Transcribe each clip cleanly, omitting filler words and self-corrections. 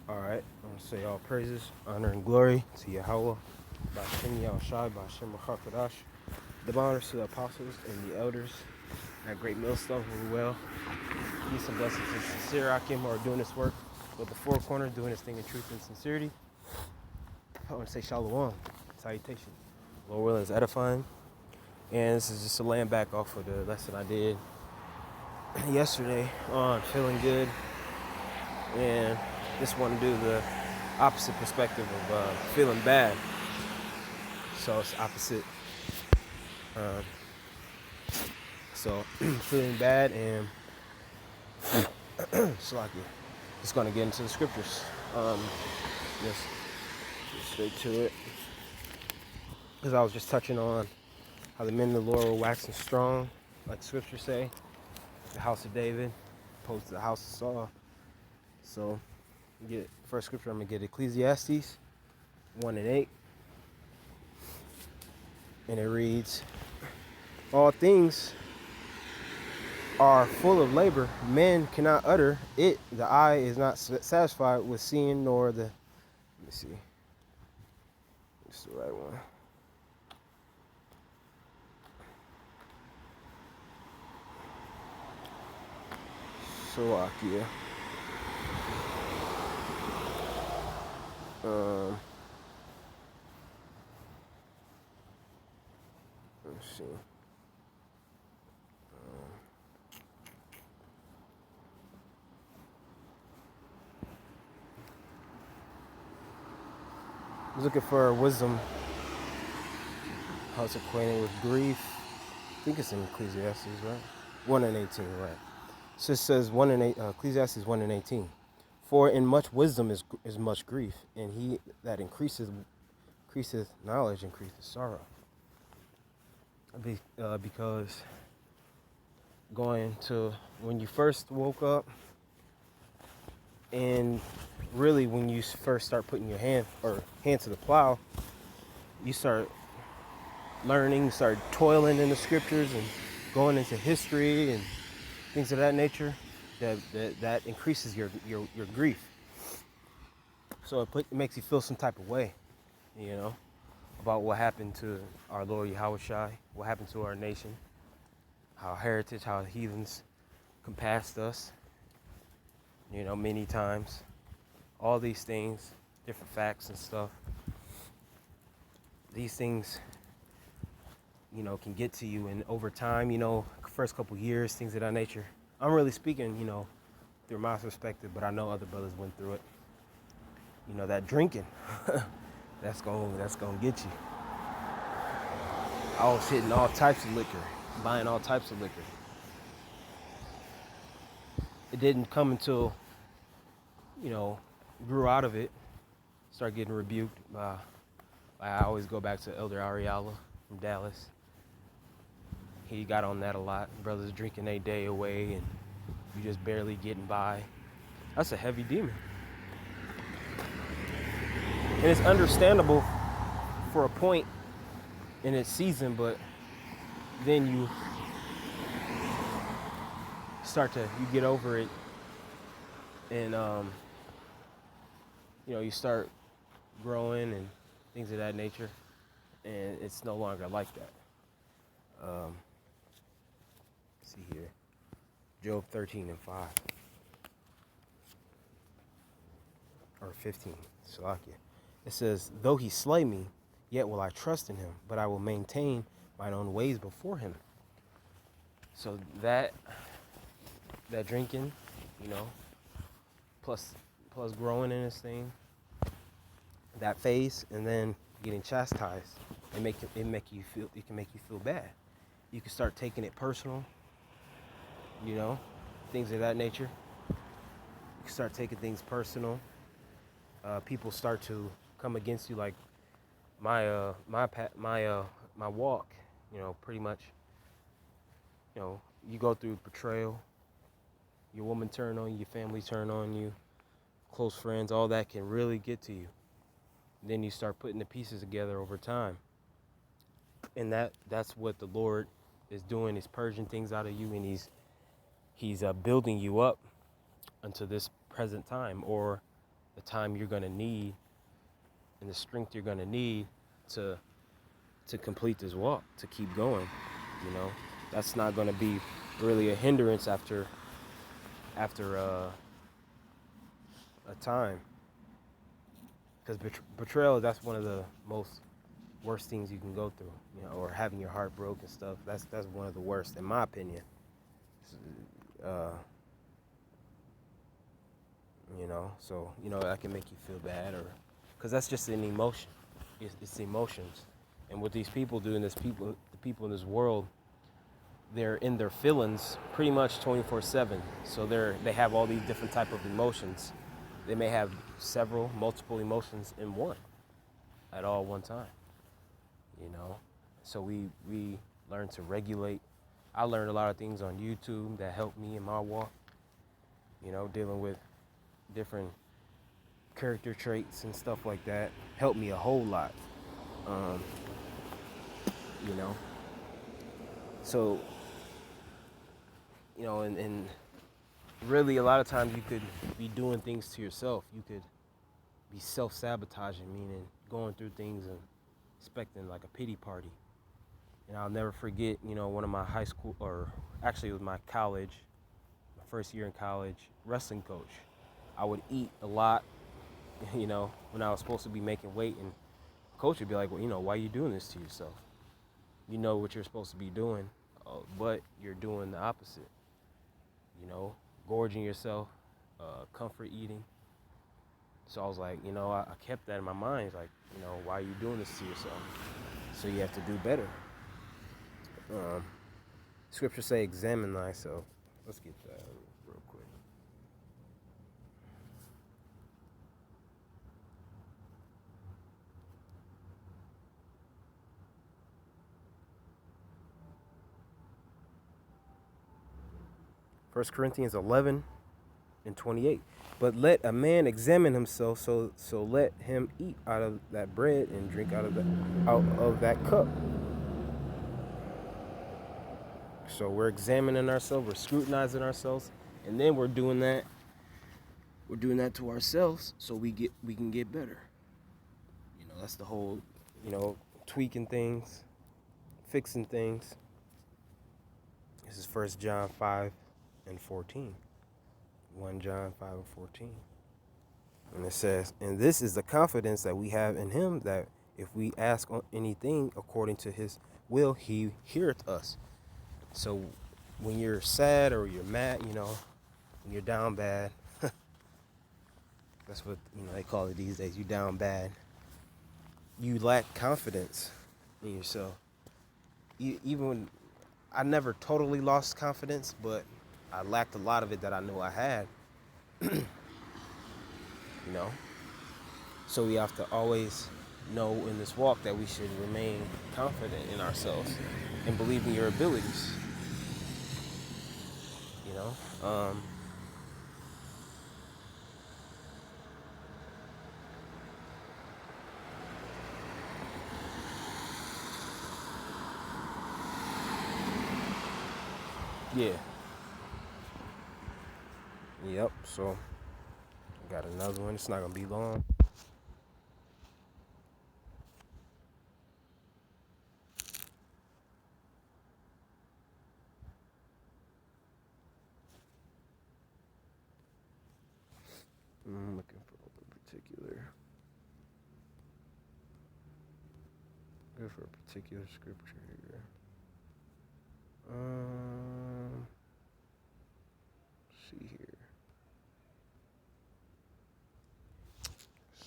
Alright, I'm going to say all praises, honor, and glory to Yahweh, Bashem Yahushai, Bashem Rachakadash, the honors to the apostles and the elders, that great millstone who well. Peace and blessings to sincere Akim who are doing this work with the four corners, doing this thing in truth and sincerity. I want to say shalom, salutation. Lord willing is edifying. And this is just a laying back off of the lesson I did yesterday on feeling good. And just want to do the opposite perspective of feeling bad. So it's opposite. So feeling bad and Salakia. Just gonna get into the scriptures. Just get straight to it. Because I was just touching on how the men of the Lord were waxing strong, like the scriptures say. The house of David, opposed to the house of Saul. So get first scripture. I'm gonna get Ecclesiastes 1:8, and it reads, "All things are full of labor. Men cannot utter it. The eye is not satisfied with seeing, nor the." Let me see. It's the right one. Slovakia. Let's see. I was looking for wisdom. How it's acquainted with grief. I think it's in Ecclesiastes, right? 1:18, right? So it says Ecclesiastes 1:18. For in much wisdom is much grief, and he that increaseth knowledge increaseth sorrow. Because going to when you first woke up, and really when you first start putting your hand to the plow, you start learning, start toiling in the scriptures and going into history and things of that nature. That increases your grief. So it makes you feel some type of way, about what happened to our Lord Yahushai, what happened to our nation, how heritage, how heathens compassed us, many times. All these things, different facts and stuff. These things, can get to you, and over time, first couple years, things of that nature. I'm really speaking, through my perspective, but I know other brothers went through it. That drinking, that's gonna get you. I was hitting all types of liquor, buying all types of liquor. It didn't come until, grew out of it, started getting rebuked. I always go back to Elder Ariala from Dallas. He got on that a lot. Brothers drinking their day away and you just barely getting by. That's a heavy demon. And it's understandable for a point in its season, but then you get over it, and you start growing and things of that nature, and it's no longer like that. Let's see here, Job 13:5 or 15, Salakia. It says, "Though he slay me, yet will I trust in him, but I will maintain mine own ways before him." So that drinking, plus growing in this thing, that phase, and then getting chastised, it can make you feel bad. You can start taking it personal, things of that nature. You can start taking things personal. People start to come against you, like my walk, pretty much. You go through betrayal. Your woman turn on you, your family turn on you, close friends, all that can really get to you. Then you start putting the pieces together over time. And that's what the Lord is doing. He's purging things out of you, and he's building you up until this present time, or the time you're gonna need and the strength you're gonna need to complete this walk, to keep going. You know, that's not gonna be really a hindrance after a time, because betrayal, that's one of the most worst things you can go through. You know, or having your heart broke and stuff. That's one of the worst, in my opinion. Uh, you know, so that can make you feel bad, or because that's just an emotion. It's emotions, and what these people do, the people in this world, they're in their feelings pretty much 24/7. So they have all these different type of emotions. They may have multiple emotions in one at all one time. You know, so we learn to regulate. I learned a lot of things on YouTube that helped me in my walk. You know, dealing with different character traits and stuff like that helped me a whole lot. You know, so and really a lot of times you could be doing things to yourself. You could be self-sabotaging, meaning going through things and expecting like a pity party. And I'll never forget, one of my high school, or actually it was my college, my first year in college, wrestling coach. I would eat a lot, when I was supposed to be making weight, and coach would be like, well, why are you doing this to yourself? You know what you're supposed to be doing, but you're doing the opposite. Gorging yourself, comfort eating. So I was like, I kept that in my mind. Like, why are you doing this to yourself? So you have to do better. Scripture say, examine thyself. Let's get that real quick. First Corinthians 11:28. But let a man examine himself, so let him eat out of that bread and drink out of that cup. So we're examining ourselves, we're scrutinizing ourselves, and then we're doing that to ourselves, so we can get better. That's the whole, tweaking things, fixing things. This is 1 John 5:14. 1 John 5:14. And it says, and this is the confidence that we have in him, that if we ask anything according to his will, he heareth us. So when you're sad or you're mad, when you're down bad, that's what they call it these days, you down bad, you lack confidence in yourself. Even when I never totally lost confidence, but I lacked a lot of it that I knew I had. So we have to always know in this walk that we should remain confident in ourselves and believe in your abilities. Yeah. Yep. So I got another one. It's not gonna be long. I'm looking for a particular. Good for a particular scripture here. Let's see here.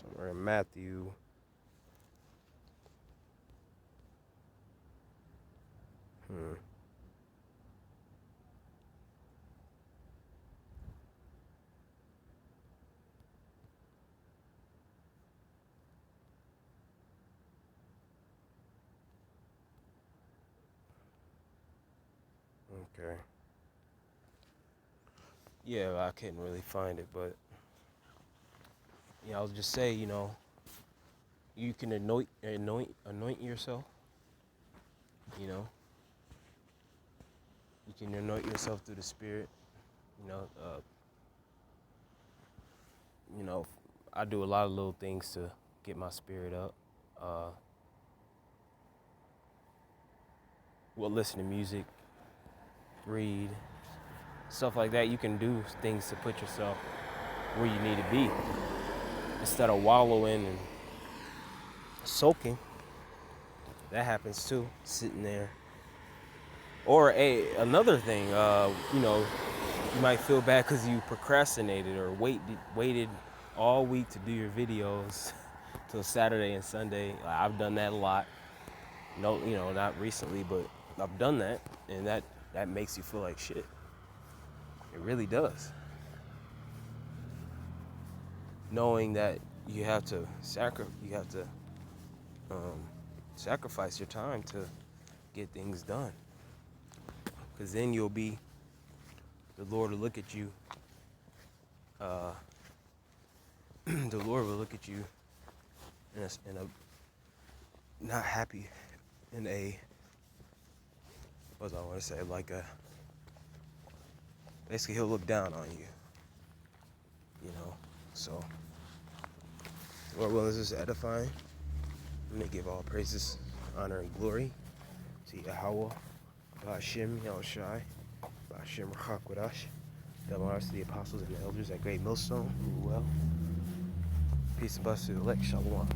Somewhere in Matthew. Okay. Yeah, I couldn't really find it, but I'll just say, you can anoint yourself. You can anoint yourself through the Spirit. I do a lot of little things to get my spirit up. Well, listen to music, read, stuff like that. You can do things to put yourself where you need to be instead of wallowing and soaking. That happens too, sitting there. Or another thing, you might feel bad because you procrastinated or waited all week to do your videos till Saturday and Sunday. I've done that a lot. No, not recently, but I've done that, and that makes you feel like shit. It really does. Knowing that you have to sacrifice your time to get things done, because then the Lord will look at you. The Lord will look at you in a not happy, in a, what do I want to say, basically he'll look down on you, so Lord willing, this is edifying. I'm going to give all praises, honor, and glory to Yahweh, Ba'ashem Yahushai, Ba'ashem Rachakwadash, double honors to the apostles and the elders at Great Millstone, who well. Peace and blessings to the elect. Shalom.